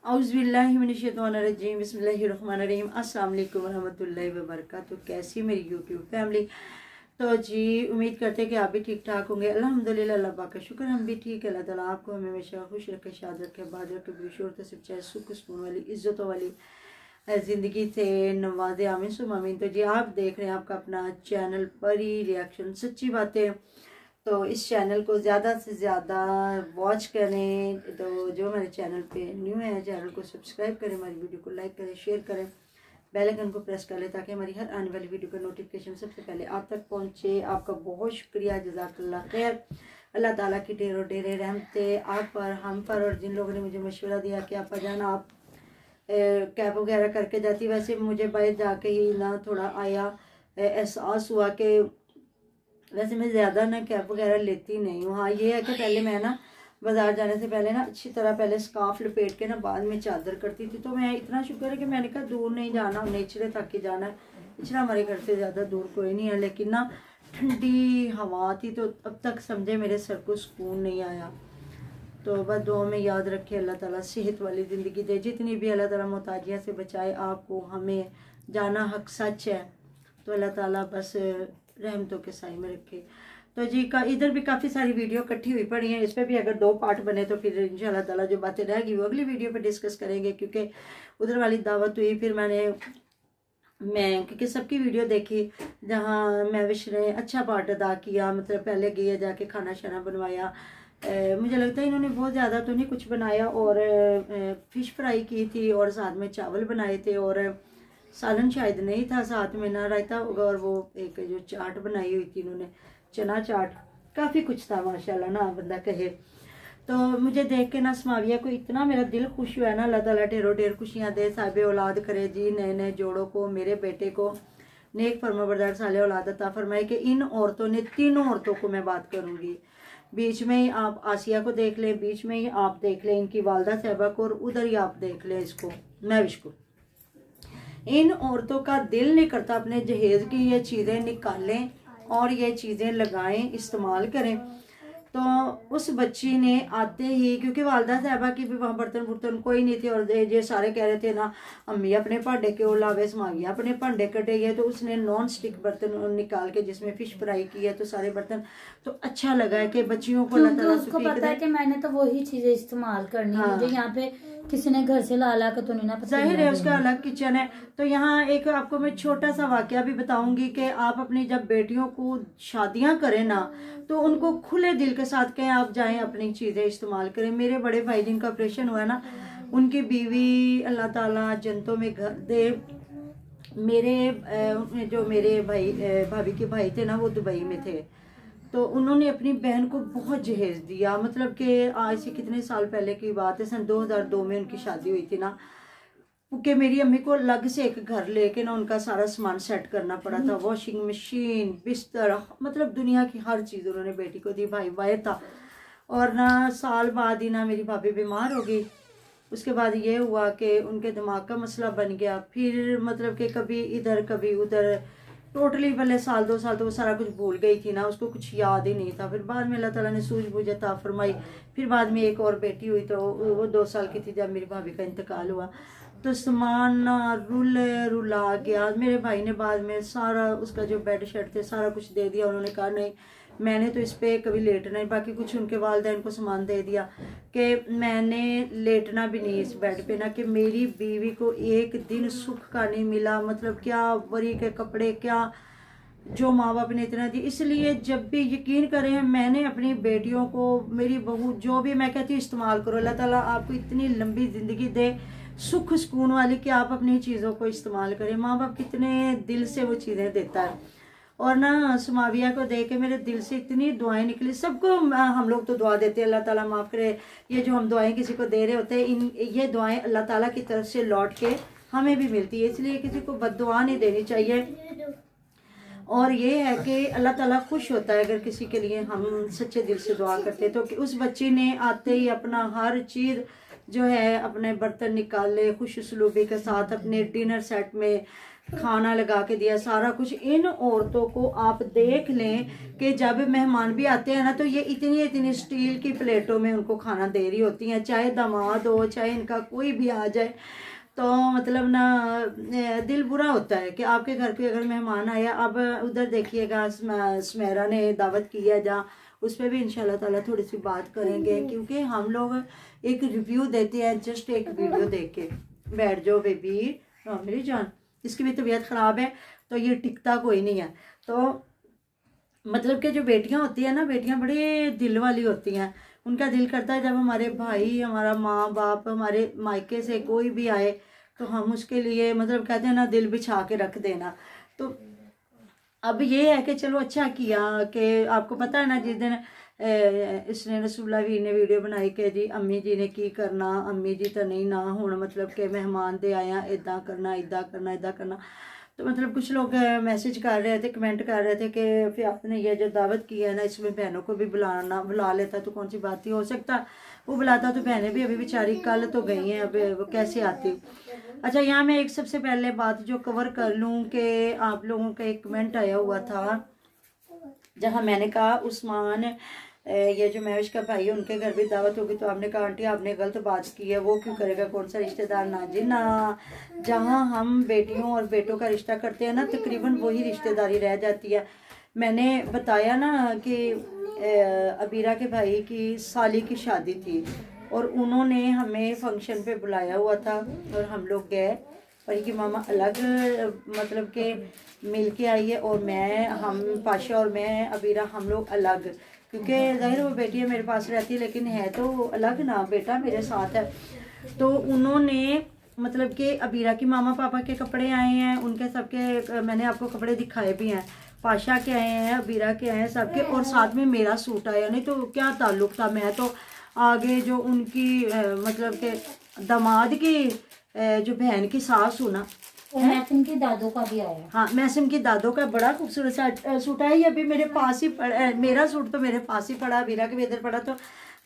औज़ुबिल्लाहिमिनश्शैतानिर्रजीम बिस्मिल्लाहिर्रहमानिर्रहीम अस्सलाम वालेकुम रहमतुल्लाहि व बरकातुहू। कैसी मेरी यूट्यूब फैमिली। तो जी उम्मीद करते हैं कि आप भी ठीक ठाक होंगे। अल्हम्दुलिल्लाह, अल्लाह पाक का शुक्र, हम भी ठीक है। अल्लाह ताला आपको हमेशा खुश रखे, शाद रखे, बाद रखे, बुशूर तो सिर्फ चाहे सुख सुकून वाली इज़्ज़तों वाली ज़िंदगी से नवाज़े, आमीन सुम आमीन। तो जी आप देख रहे हैं आपका अपना चैनल परी रिएक्शन सच्ची बातें। तो इस चैनल को ज़्यादा से ज़्यादा वॉच करें। तो जो मेरे चैनल पे न्यू है, चैनल को सब्सक्राइब करें, हमारी वीडियो को लाइक करें, शेयर करें, बेल आइकन को प्रेस कर लें ताकि हमारी हर आने वाली वीडियो का नोटिफिकेशन सबसे पहले आप तक पहुंचे। आपका बहुत शुक्रिया, जज़ाकल्लाह खैर। अल्लाह ताला की ढेरों ढेरे रहमतें आप पर, हम पर, और जिन लोगों ने मुझे मशवरा दिया कि आप जाना आप कैब वगैरह करके जाती। वैसे मुझे बाहर जाके ही ना थोड़ा आया एहसास हुआ कि वैसे मैं ज़्यादा ना कैब वगैरह लेती नहीं हूँ। हाँ ये है कि पहले मैं ना बाज़ार जाने से पहले ना अच्छी तरह पहले स्कार्फ लपेट के ना बाद में चादर करती थी। तो मैं इतना शुक्र है कि मैंने कहा दूर नहीं जाना, नेचरे तक ही जाना है। इतना हमारे घर से ज़्यादा दूर कोई नहीं है, लेकिन ना ठंडी हवा थी तो अब तक समझे मेरे सर को सुकून नहीं आया। तो बस दुआ में याद रखे, अल्लाह ताला सेहत वाली ज़िंदगी दे, जितनी भी अल्लाह ताला मोहताजिया से बचाए आपको। हमें जाना हक सच है, तो अल्लाह ताला बस रहमतों के साए में रखे। तो जी का इधर भी काफ़ी सारी वीडियो इकट्ठी हुई पड़ी हैं। इस पर भी अगर 2 पार्ट बने तो फिर इंशाल्लाह ताला जो बातें रहेगी वो अगली वीडियो पे डिस्कस करेंगे, क्योंकि उधर वाली दावत हुई। फिर मैं क्योंकि सबकी वीडियो देखी जहाँ महविश ने अच्छा पार्ट अदा किया, मतलब पहले गए जाके खाना शाना बनवाया। मुझे लगता है इन्होंने बहुत ज़्यादा तो नहीं कुछ बनाया, और फ़िश फ्राई की थी और साथ में चावल बनाए थे, और सालन शायद नहीं था साथ में, ना रायता होगा, और वो एक जो चाट बनाई हुई थी इन्होंने, चना चाट, काफ़ी कुछ था माशाल्लाह ना बंदा कहे। तो मुझे देख के ना समाविया को इतना मेरा दिल खुश हुआ ना। अल्लाह ताला ढेरों ढेर खुशियाँ दे, साहिब औलाद करे जी, नए नए जोड़ों को, मेरे बेटे को नेक फरमाबरदार साले औलाद अता फरमाए। कि इन औरतों ने, तीनों औरतों को मैं बात करूँगी, बीच में ही आप आसिया को देख लें, बीच में ही आप देख लें इनकी वालदा साहबा को, और उधर ही आप देख लें इसको महविश को। इन औरतों का दिल नहीं करता अपने जहेज की ये चीज़ें निकालें और ये चीज़ें लगाएं, इस्तेमाल करें। तो उस बच्ची ने आते ही, क्योंकि वालदा साहबा की भी वहाँ बर्तन कोई नहीं थे, और ये सारे कह रहे थे ना अम्मी अपने भांडे के लावे, समाविया अपने भांडे कटेंगे, तो उसने नॉन स्टिक बर्तन निकाल के जिसमें फिश फ्राई की है, तो सारे बर्तन। तो अच्छा लगा है कि बच्चियों को अल्लाह ताला उसको पता है कि मैंने तो वही चीजें इस्तेमाल करनी है। मुझे यहाँ पे किसी ने घर से ला के तो नहीं ना, जाहिर है उसका अलग किचन है। तो यहाँ एक आपको मैं छोटा सा वाकया भी बताऊंगी कि आप अपनी जब बेटियों को शादियां करें ना, तो उनको खुले दिल के साथ कहें आप जाएं अपनी चीज़ें इस्तेमाल करें। मेरे बड़े भाई जिनका ऑपरेशन हुआ ना, उनकी बीवी अल्लाह ताला जन्नतों में घर दे। जो मेरे भाई भाभी के भाई थे ना, वो दुबई में थे, तो उन्होंने अपनी बहन को बहुत जहेज दिया। मतलब कि आज से कितने साल पहले की बात है, सन 2002 में उनकी शादी हुई थी ना, क्योंकि मेरी अम्मी को अलग से एक घर लेके ना उनका सारा सामान सेट करना पड़ा था, वॉशिंग मशीन, बिस्तर, मतलब दुनिया की हर चीज़ उन्होंने बेटी को दी। भाई बाहर था, और ना साल बाद ही ना मेरी भाभी बीमार हो गई। उसके बाद ये हुआ कि उनके दिमाग का मसला बन गया। फिर मतलब कि कभी इधर कभी उधर, टोटली पहले साल 2 साल तो वो सारा कुछ भूल गई थी ना, उसको कुछ याद ही नहीं था। फिर बाद में अल्लाह ताला ने सूझबूझ अता फरमाई। फिर बाद में एक और बेटी हुई, तो वो 2 साल की थी जब मेरी भाभी का इंतकाल हुआ। तो सामान रुला गया। मेरे भाई ने बाद में सारा उसका जो बेड शेड थे सारा कुछ दे दिया। उन्होंने कहा नहीं मैंने तो इस पे कभी लेटना नहीं। बाकी कुछ उनके वालिदैन को सामान दे दिया कि मैंने लेटना भी नहीं इस बेड पे ना, कि मेरी बीवी को एक दिन सुख का नहीं मिला। मतलब क्या वरी के कपड़े, क्या जो माँ बाप ने इतना दी। इसलिए जब भी यकीन करें, मैंने अपनी बेटियों को, मेरी बहू, जो भी मैं कहती हूँ इस्तेमाल करो। अल्लाह ताला आपको इतनी लंबी ज़िंदगी दे, सुख सुकून वाली, कि आप अपनी चीज़ों को इस्तेमाल करें। माँ बाप कितने दिल से वो चीज़ें देता है। और ना समाविया को देख के मेरे दिल से इतनी दुआएं निकली। सबको हम लोग तो दुआ देते हैं, अल्लाह ताला माफ़ करे। ये जो हम दुआएं किसी को दे रहे होते हैं, ये दुआएं अल्लाह ताला की तरफ से लौट के हमें भी मिलती है। इसलिए किसी को बद्दुआ नहीं देनी चाहिए। और ये है कि अल्लाह ताला खुश होता है अगर किसी के लिए हम सच्चे दिल से दुआ करते हैं। तो उस बच्ची ने आते ही अपना हर चीज़ जो है, अपने बर्तन निकाले खुश उसलूबी के साथ, अपने डिनर सेट में खाना लगा के दिया, सारा कुछ। इन औरतों को आप देख लें कि जब मेहमान भी आते हैं ना तो ये इतनी इतनी स्टील की प्लेटों में उनको खाना दे रही होती हैं, चाहे दामाद हो चाहे इनका कोई भी आ जाए। तो मतलब ना दिल बुरा होता है कि आपके घर पे अगर मेहमान आया। अब उधर देखिएगा सुमेरा ने दावत की है जहाँ, उस पर भी इंशाल्लाह ताला थोड़ी सी बात करेंगे, क्योंकि हम लोग एक रिव्यू देते हैं जस्ट एक वीडियो देख के। बैठ जाओ बेबी, मेरी जान, इसकी भी तबीयत ख़राब है तो ये टिकता कोई नहीं है। तो मतलब कि जो बेटियां होती हैं ना, बेटियां बड़े दिल वाली होती हैं। उनका दिल करता है जब हमारे भाई, हमारा माँ बाप, हमारे मायके से कोई भी आए तो हम उसके लिए मतलब कहते हैं ना दिल बिछा के रख देना। तो अब ये है कि चलो अच्छा किया कि आपको पता है ना जिस दिन इसने रसूला वीर ने वीडियो बनाई कि जी अम्मी जी ने की करना, अम्मी जी तो नहीं ना हुण मतलब कि मेहमान दे आया इदा करना इदा करना इदा करना। तो मतलब कुछ लोग मैसेज कर रहे थे, कमेंट कर रहे थे कि फ़ियाज़ ने ये जो दावत की है ना इसमें बहनों को भी बुला लेता तो कौन सी बात ही हो सकता, वो बुलाता तो बहनें भी अभी बेचारी कल तो गई हैं, अब वो कैसे आती। अच्छा, यहाँ मैं एक सबसे पहले बात जो कवर कर लूँ कि आप लोगों का एक कमेंट आया हुआ था जहाँ मैंने कहा उस्मान ये जो महविश का भाई है उनके घर भी दावत होगी, तो आपने कहा आंटी आपने गलत बात की है, वो क्यों करेगा, कौन सा रिश्तेदार। ना जी ना, जहाँ हम बेटियों और बेटों का रिश्ता करते हैं ना तकरीबन वही रिश्तेदारी रह जाती है। मैंने बताया ना कि अबीरा के भाई की साली की शादी थी और उन्होंने हमें फंक्शन पे बुलाया हुआ था और हम लोग गए। परी की मामा अलग मतलब के मिल के आई है और हम पाशा और मैं अबीरा हम लोग अलग, क्योंकि जाहिर वो बेटी है मेरे पास रहती है लेकिन है तो अलग ना, बेटा मेरे साथ है। तो उन्होंने मतलब कि अबीरा की मामा पापा के कपड़े आए हैं, उनके सबके मैंने आपको कपड़े दिखाए भी हैं, पाशा के आए हैं, अबीरा के आए हैं सबके, और साथ में मेरा सूट आया। नहीं तो क्या ताल्लुक था, मैं तो आगे जो उनकी मतलब के दामाद की जो बहन की सास हूँ ना, मैसिम की दादों का भी आया। हाँ, मैसिम की दादों का बड़ा खूबसूरत सूट है। ये अभी मेरे पास ही पड़ा, मेरा सूट तो मेरे पास ही पड़ा, बीरा के भी इधर पड़ा। तो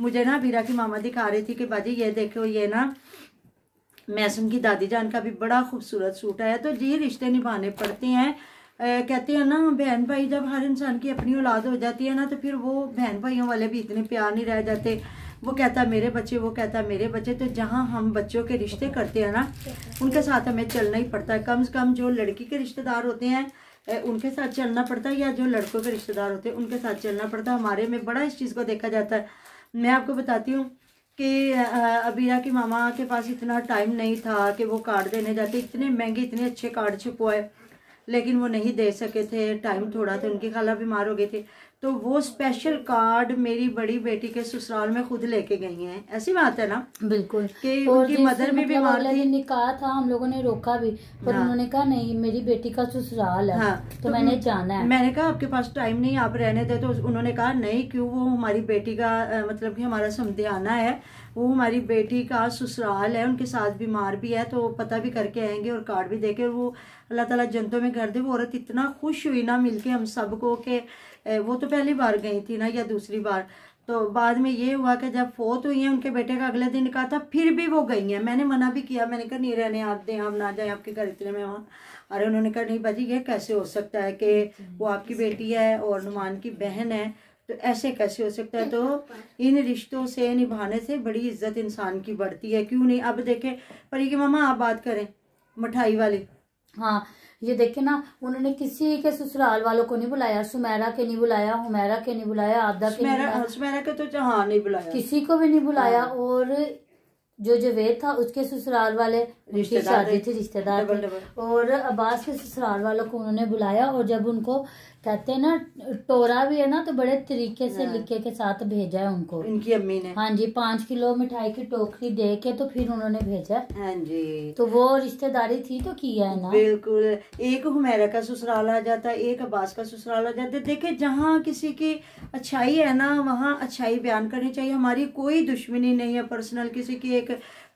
मुझे ना बीरा की मामा दिखा रही थी कि बाजी ये देखो ये ना मैसिम की दादी जान का भी बड़ा खूबसूरत सूट है। तो जी रिश्ते निभाने पड़ते हैं। कहते हैं ना बहन भाई, जब हर इंसान की अपनी औलाद हो जाती है ना तो फिर वो बहन भाइयों वाले भी इतने प्यार नहीं रह जाते। वो कहता मेरे बच्चे, वो कहता मेरे बच्चे। तो जहाँ हम बच्चों के रिश्ते करते हैं ना उनके साथ हमें चलना ही पड़ता है। कम से कम जो लड़की के रिश्तेदार होते हैं उनके साथ चलना पड़ता है, या जो लड़कों के रिश्तेदार होते हैं उनके साथ चलना पड़ता है। हमारे में बड़ा इस चीज़ को देखा जाता है। मैं आपको बताती हूँ कि अबीरा की मामा के पास इतना टाइम नहीं था कि वो कार्ड देने जाते, इतने महंगे इतने अच्छे कार्ड छपवाए लेकिन वो नहीं दे सके थे, टाइम थोड़ा था, उनकी खाला बीमार हो गई थी। तो वो स्पेशल कार्ड मेरी बड़ी बेटी के ससुराल में खुद लेके गई हैं। ऐसी बात है ना, बिल्कुल। कि उनकी मदर भी बीमार थी। निकाह था, हम लोगों ने रोका भी पर उन्होंने कहा नहीं मेरी बेटी का ससुराल है। हाँ, तो मैंने जाना है। मैंने कहा आपके पास टाइम नहीं, आप रहने दे। तो उन्होंने कहा नहीं क्यों, वो हमारी बेटी का मतलब कि हमारा समझाना है, वो हमारी बेटी का ससुराल है, उनके साथ बीमार भी है तो पता भी करके आएंगे और कार्ड भी देके। वो अल्लाह ताला जन्नतों में कर दे। वो औरत इतना खुश हुई ना मिलके हम सबको कि वो तो पहली बार गई थी ना या दूसरी बार। तो बाद में ये हुआ कि जब फोत हुई है उनके बेटे का अगले दिन कहा था, फिर भी वो गई हैं। मैंने मना भी किया, मैंने कहा नहीं रहने आप दें, आप ना जाए, आपके घर इतने मेहमान। अरे उन्होंने कहा नहीं बाजी ये कैसे हो सकता है कि वो आपकी बेटी है और नुमान की बहन है, तो ऐसे कैसे हो सकता है। तो इन रिश्तों से निभाने से बड़ी इज्जत इंसान की बढ़ती है, क्यों नहीं। अब देखें परी की मामा आप बात करें मिठाई वाली, हाँ ये देखे ना उन्होंने किसी के ससुराल वालों को नहीं बुलाया, सुमेरा के नहीं बुलाया, हुमैरा के नहीं बुलाया, आबदा के नहीं बुलाया, सुमेरा के तो हाँ नहीं बुलाया, किसी को भी नहीं बुलाया। और जो जवेद था उसके ससुराल वाले उनकी शादी थी, रिश्तेदार थे, और अब्बास के ससुराल वालों को उन्होंने बुलाया। और जब उनको कहते हैं ना टोरा भी है ना तो बड़े तरीके से लिखे के साथ भेजा है उनको इनकी अम्मी ने। हाँ जी, 5 किलो मिठाई की टोकरी दे के तो फिर उन्होंने भेजा। हाँ जी, तो वो रिश्तेदारी थी तो किया है ना। बिल्कुल, एक हुमैरा का ससुराल आ जाता है, एक अब्बास का ससुराल आ जाता है। देखिए जहाँ किसी की अच्छाई है ना वहाँ अच्छाई बयान करनी चाहिए। हमारी कोई दुश्मनी नहीं है पर्सनल, किसी की एक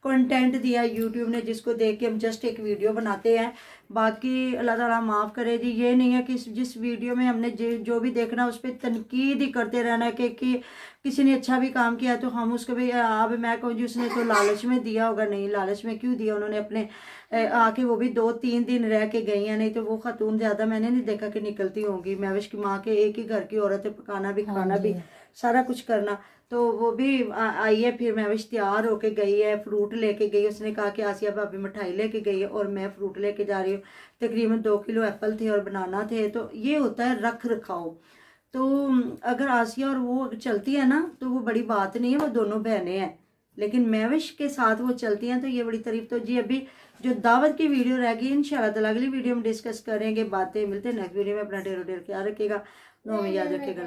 कंटेंट दिया यूट्यूब ने, जिसको देख के हम जस्ट एक वीडियो बनाते हैं। बाकी अल्लाह ताला माफ़ करे जी, ये नहीं है कि जिस वीडियो में हमने जो भी देखना उस पर तनकीद ही करते रहना है कि किसी ने अच्छा भी काम किया तो हम उसको भी अब मैं कहूँ जी उसने तो लालच में दिया होगा, नहीं लालच में क्यों दिया, उन्होंने अपने आके वो भी 2-3 दिन रह के गई हैं, नहीं तो वो खातून ज़्यादा मैंने नहीं देखा कि निकलती होंगी। मैविश की माँ के एक ही घर की औरत है, पकाना भी खाना भी सारा कुछ करना, तो वो भी आई है। फिर मैविश तैयार होके गई है, फ्रूट लेके गई, उसने कहा कि आसिया भाभी मिठाई लेके गई है और मैं फ्रूट लेके जा रही हूँ। तकरीबन 2 किलो एप्पल थे और बनाना थे। तो ये होता है रख रखाव। तो अगर आसिया और वो चलती है ना तो वो बड़ी बात नहीं है, वो दोनों बहनें हैं, लेकिन मैविश के साथ वो चलती हैं तो ये बड़ी तारीफ। तो जी अभी जो दावत की वीडियो रह गई इंशाल्लाह ताला अगली वीडियो में डिस्कस करेंगे, बातें। मिलते हैं नेक्स्ट वीडियो में। अपना ढेरों ख्याल रखिएगा, नो में याद रखिएगा।